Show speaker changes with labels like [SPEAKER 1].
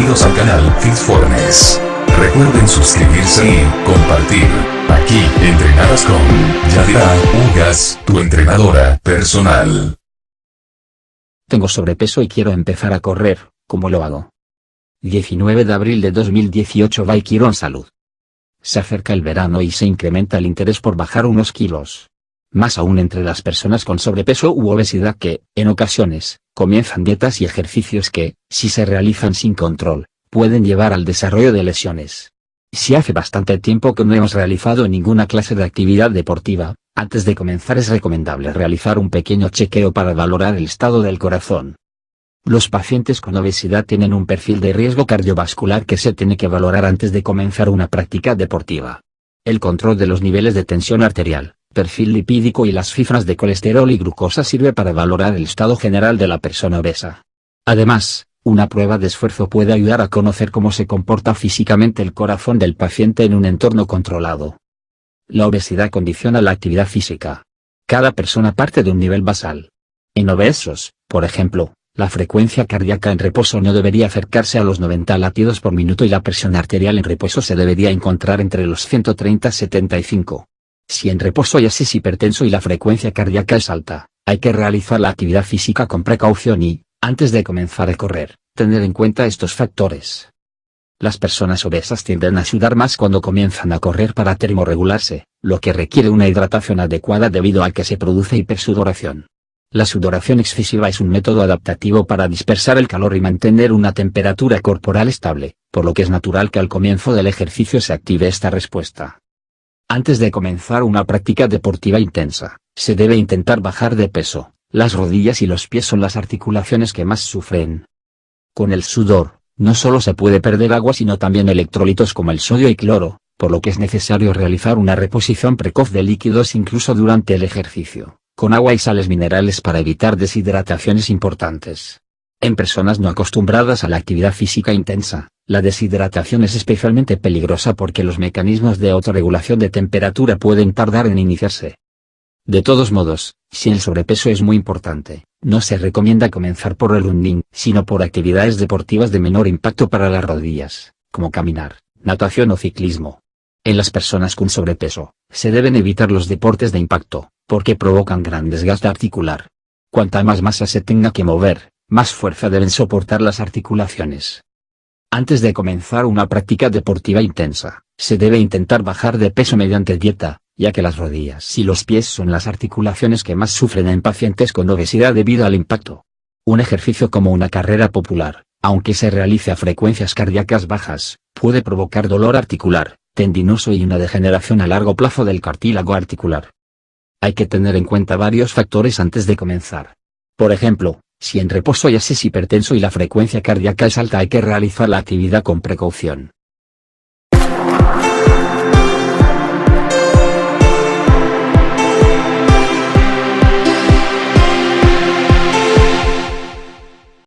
[SPEAKER 1] Bienvenidos al canal Fitfornes. Recuerden suscribirse y compartir. Aquí entrenarás con Yadira Ugas, tu entrenadora personal.
[SPEAKER 2] Tengo sobrepeso y quiero empezar a correr, ¿cómo lo hago? 19 de abril de 2018 by Quirón Salud. Se acerca el verano y se incrementa el interés por bajar unos kilos. Más aún entre las personas con sobrepeso u obesidad que, en ocasiones, comienzan dietas y ejercicios que, si se realizan sin control, pueden llevar al desarrollo de lesiones. Si hace bastante tiempo que no hemos realizado ninguna clase de actividad deportiva, antes de comenzar es recomendable realizar un pequeño chequeo para valorar el estado del corazón. Los pacientes con obesidad tienen un perfil de riesgo cardiovascular que se tiene que valorar antes de comenzar una práctica deportiva. El control de los niveles de tensión arterial, perfil lipídico y las cifras de colesterol y glucosa sirve para valorar el estado general de la persona obesa. Además, una prueba de esfuerzo puede ayudar a conocer cómo se comporta físicamente el corazón del paciente en un entorno controlado. La obesidad condiciona la actividad física. Cada persona parte de un nivel basal. En obesos, por ejemplo, la frecuencia cardíaca en reposo no debería acercarse a los 90 latidos por minuto y la presión arterial en reposo se debería encontrar entre los 130 y 75. Si en reposo ya es hipertenso y la frecuencia cardíaca es alta, hay que realizar la actividad física con precaución y, antes de comenzar a correr, tener en cuenta estos factores. Las personas obesas tienden a sudar más cuando comienzan a correr para termorregularse, lo que requiere una hidratación adecuada debido a que se produce hipersudoración. La sudoración excesiva es un método adaptativo para dispersar el calor y mantener una temperatura corporal estable, por lo que es natural que al comienzo del ejercicio se active esta respuesta. Antes de comenzar una práctica deportiva intensa, se debe intentar bajar de peso. Las rodillas y los pies son las articulaciones que más sufren. Con el sudor, no solo se puede perder agua sino también electrolitos como el sodio y cloro, por lo que es necesario realizar una reposición precoz de líquidos incluso durante el ejercicio, con agua y sales minerales para evitar deshidrataciones importantes. En personas no acostumbradas a la actividad física intensa, la deshidratación es especialmente peligrosa porque los mecanismos de autorregulación de temperatura pueden tardar en iniciarse. De todos modos, si el sobrepeso es muy importante, no se recomienda comenzar por el running, sino por actividades deportivas de menor impacto para las rodillas, como caminar, natación o ciclismo. En las personas con sobrepeso, se deben evitar los deportes de impacto, porque provocan gran desgaste articular. Cuanta más masa se tenga que mover, más fuerza deben soportar las articulaciones. Antes de comenzar una práctica deportiva intensa, se debe intentar bajar de peso mediante dieta, ya que las rodillas y los pies son las articulaciones que más sufren en pacientes con obesidad debido al impacto. Un ejercicio como una carrera popular, aunque se realice a frecuencias cardíacas bajas, puede provocar dolor articular, tendinoso y una degeneración a largo plazo del cartílago articular. Hay que tener en cuenta varios factores antes de comenzar. Por ejemplo, si en reposo ya es hipertenso y la frecuencia cardíaca es alta hay que realizar la actividad con precaución.